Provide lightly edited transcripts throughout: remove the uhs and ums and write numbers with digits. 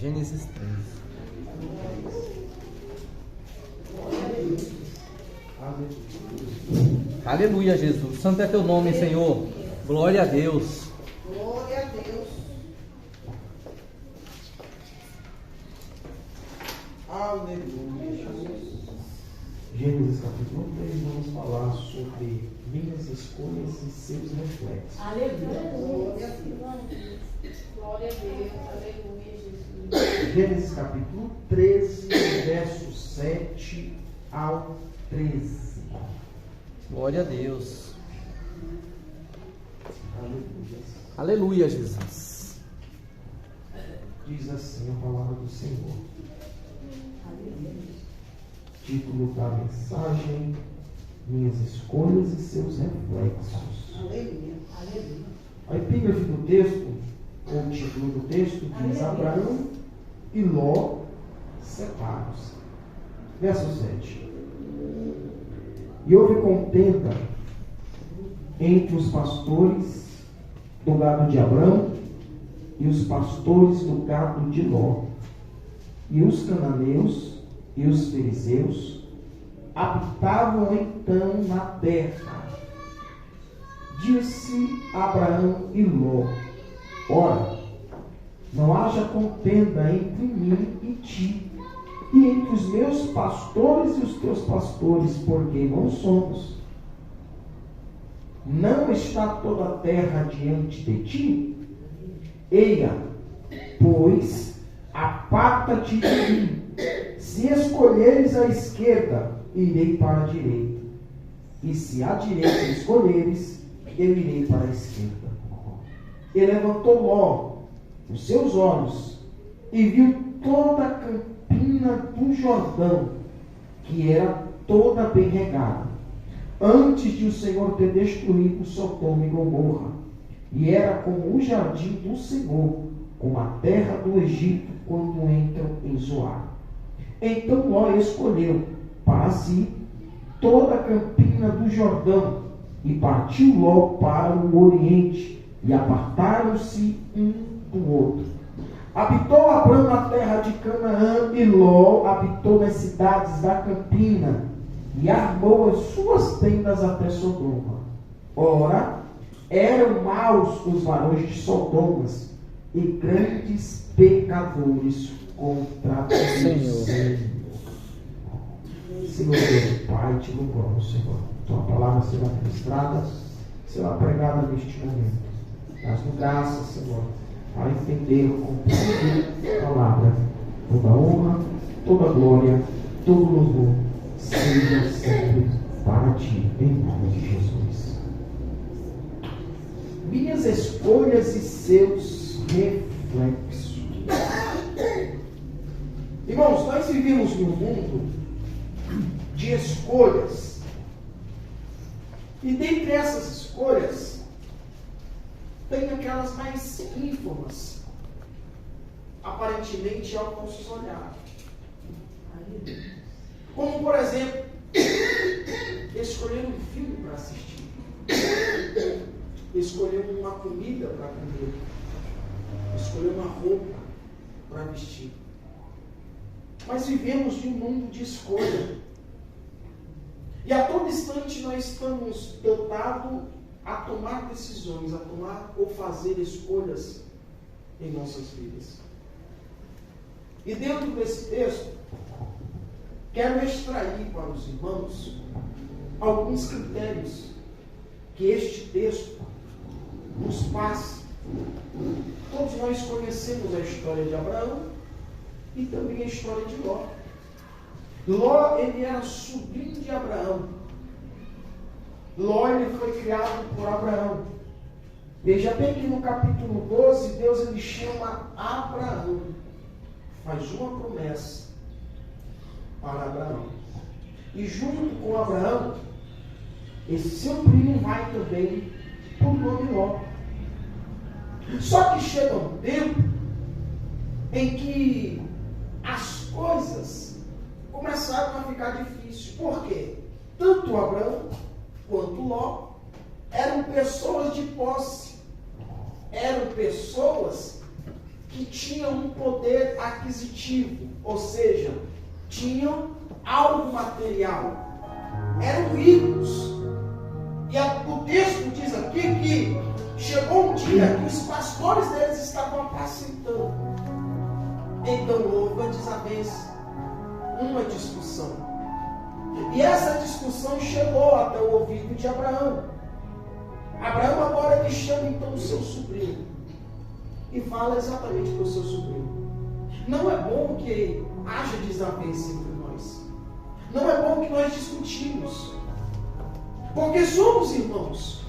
Gênesis 3. Aleluia, Jesus. Santo é teu nome, Senhor. Glória a Deus. Glória a Deus. Aleluia, Jesus. Gênesis capítulo 3, vamos falar sobre minhas escolhas e seus reflexos. Aleluia. Glória a Deus. Glória a Deus. Aleluia, Jesus. Gênesis capítulo 13, versos 7 ao 13. Glória a Deus. Aleluia. Aleluia, Jesus. Diz assim a palavra do Senhor. Título da mensagem: Minhas escolhas e seus reflexos. Aleluia. Aleluia. A epígrafe do texto, ou o título do texto, diz: Abraão e Ló separam-se. Verso 7. E houve contenda entre os pastores do gado de Abrão e os pastores do gado de Ló. E os cananeus e os fariseus habitavam então na terra. Disse Abraão e Ló: Ora, não haja contenda entre mim e ti, e entre os meus pastores e os teus pastores, porque irmãos somos. Não está toda a terra diante de ti? Eia, pois, aparta-te de mim. Se escolheres a esquerda, irei para a direita. E se a direita escolheres, eu irei para a esquerda. E levantou Ló os seus olhos e viu toda a campina do Jordão, que era toda bem regada, antes de o Senhor ter destruído Sodoma e Gomorra. E era como o jardim do Senhor, como a terra do Egito, quando entram em Zoar. Então Ló escolheu para si toda a campina do Jordão, e partiu Ló para o oriente, e apartaram-se um do outro. Habitou Abrão na terra de Canaã, e Ló habitou nas cidades da campina, e armou as suas tendas até Sodoma. Ora, eram maus os varões de Sodomas, e grandes pecadores contra o Senhor. Senhor Deus, Pai, te louvamos, Senhor. Tua palavra será ministrada, será pregada neste momento. Dás-nos graça, Senhor, para entender o conteúdo da palavra. Toda honra, toda glória, todo louvor seja sempre para ti, em nome de Jesus. Minhas escolhas e seus reflexos. Irmãos, nós vivemos num mundo de escolhas. E dentre essas escolhas, tem aquelas mais ínfimas, aparentemente ao nosso olhar. Como, por exemplo, escolher um filme para assistir, escolher uma comida para comer, escolher uma roupa para vestir. Mas vivemos em um mundo de escolha. E a todo instante nós estamos dotados a tomar decisões, a tomar ou fazer escolhas em nossas vidas. E dentro desse texto, quero extrair para os irmãos alguns critérios que este texto nos passa. Todos nós conhecemos a história de Abraão e também a história de Ló. Ló, ele era sobrinho de Abraão. Ló, ele foi criado por Abraão. Veja bem que no capítulo 12, Deus ele chama Abraão. Faz uma promessa para Abraão. E junto com Abraão, esse seu primo vai também por nome Ló. Só que chega um tempo em que as coisas começaram a ficar difíceis. Por quê? Tanto Abraão quanto Ló eram pessoas de posse. Eram pessoas que tinham um poder aquisitivo, ou seja, tinham algo material. Eram ricos. E o texto diz aqui que chegou um dia que os pastores deles estavam apacentando. Então houve uma desavença, uma discussão. E essa discussão chegou até o ouvido de Abraão. Abraão agora ele chama então o seu sobrinho e fala exatamente para o seu sobrinho: não é bom que haja desavença entre nós. Não é bom que nós discutimos, porque somos irmãos.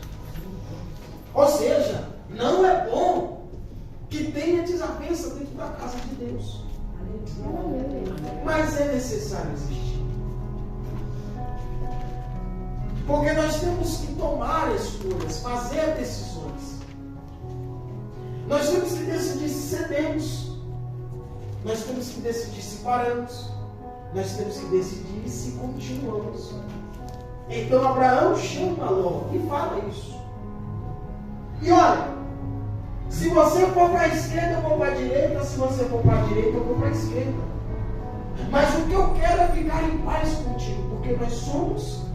Ou seja, não é bom que tenha desavença dentro da casa de Deus. Mas é necessário existir. Porque nós temos que tomar escolhas, fazer decisões. Nós temos que decidir se cedemos. Nós temos que decidir se paramos. Nós temos que decidir se continuamos. Então Abraão chama Ló e fala isso. E olha, se você for para a esquerda, eu vou para a direita. Se você for para a direita, eu vou para a esquerda. Mas o que eu quero é ficar em paz contigo, porque nós somos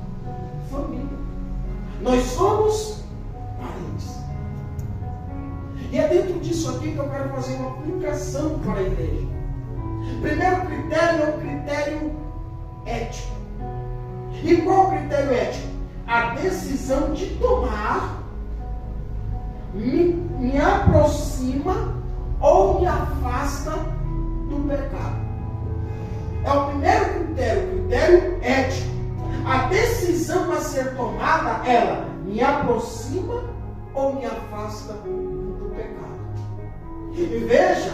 família. Nós somos parentes. E é dentro disso aqui que eu quero fazer uma aplicação para a igreja. Primeiro critério é o critério ético. E qual é o critério ético? A decisão de tomar me aproxima ou me afasta do pecado. É o primeiro critério, o critério ético. A decisão a ser tomada, ela me aproxima ou me afasta do pecado. E veja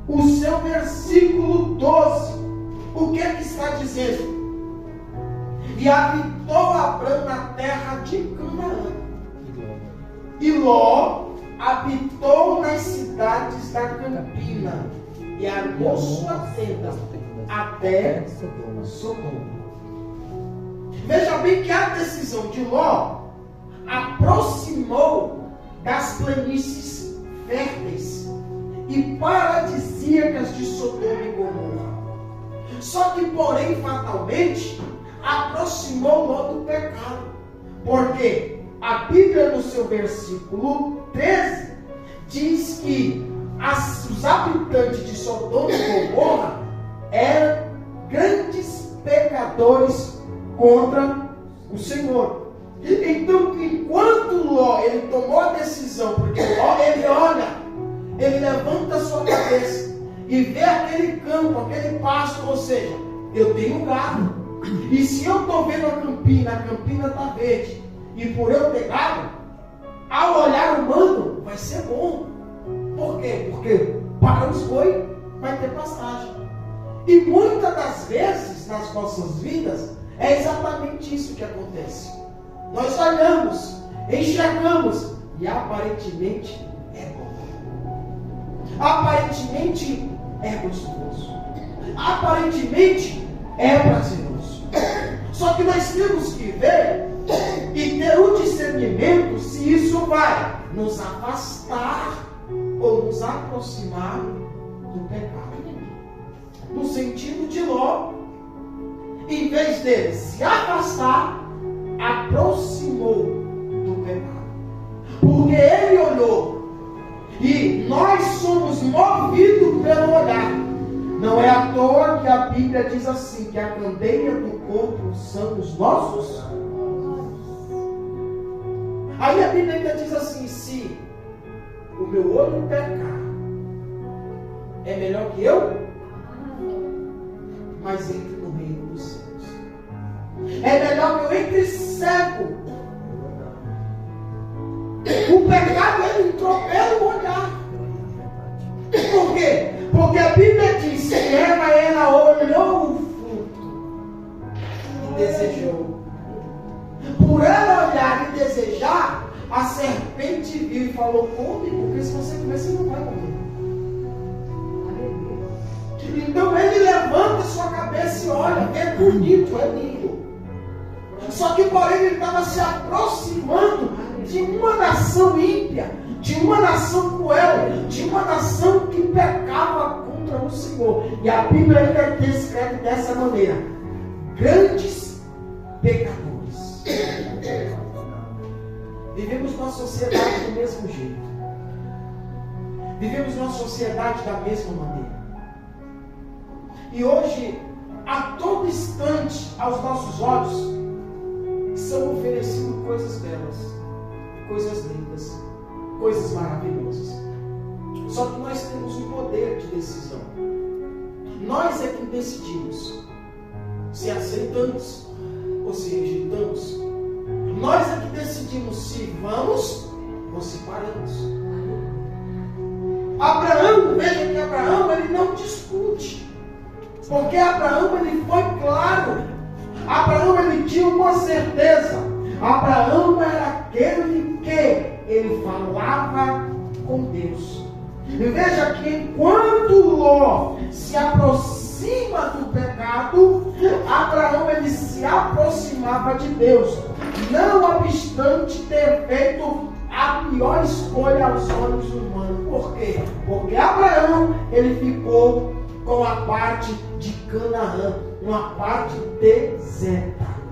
o seu versículo 12. O que é que está dizendo? E habitou Abrão na terra de Canaã. E Ló habitou nas cidades da campina e armou sua tenda até Sodoma. Veja bem que a decisão de Ló aproximou das planícies férteis e paradisíacas de Sodoma e Gomorra. Só que, porém, fatalmente, aproximou Ló do pecado. Porque a Bíblia, no seu versículo 13, diz que os habitantes de Sodoma e Gomorra eram grandes pecadores contra o Senhor. Então, enquanto Ló ele tomou a decisão, porque Ló ele olha, ele levanta a sua cabeça e vê aquele campo, aquele pasto, ou seja, eu tenho gado. E se eu estou vendo a campina está verde, e por eu ter gado, ao olhar humano, vai ser bom. Por quê? Porque para os boi vai ter pastagem. E muitas das vezes nas nossas vidas é exatamente isso que acontece. Nós olhamos, enxergamos e aparentemente é bom. Aparentemente é gostoso. Aparentemente é prazeroso. Só que nós temos que ver e ter o discernimento se isso vai nos afastar ou nos aproximar do pecado. No sentido de Ló, em vez dele se afastar, aproximou do pecado. Porque ele olhou, e nós somos movidos pelo olhar. Não é à toa que a Bíblia diz assim, que a candeia do corpo são os nossos. Aí a Bíblia ainda diz assim, se o meu olho pecar, é melhor que eu? Mas entre no reino dos céus. É melhor que eu entre cego. O pecado ele entrou pelo olhar. Por quê? Porque a Bíblia diz que ela olhou o fruto e desejou. Por ela olhar e desejar, a serpente viu e falou: come, porque se você comer, você não vai comer. Então ele levanta sua cabeça e olha, é bonito, é lindo. Só que porém ele estava se aproximando de uma nação ímpia, de uma nação cruel, de uma nação que pecava contra o Senhor. E a Bíblia ainda descreve dessa maneira: grandes pecadores. Vivemos numa sociedade do mesmo jeito. Vivemos numa sociedade da mesma maneira. E hoje, a todo instante, aos nossos olhos, são oferecidas coisas belas, coisas lindas, coisas maravilhosas. Só que nós temos um poder de decisão. Nós é que decidimos se aceitamos ou se rejeitamos. Nós é que decidimos se vamos ou se paramos. Abraão, veja que Abraão, ele não discute. Porque Abraão, ele foi claro. Abraão, ele tinha uma certeza. Abraão era aquele que ele falava com Deus. E veja que enquanto Ló se aproxima do pecado, Abraão, ele se aproximava de Deus. Não obstante ter feito a pior escolha aos olhos humanos. Por quê? Porque Abraão, ele ficou com a parte de Canaã, uma parte deserta.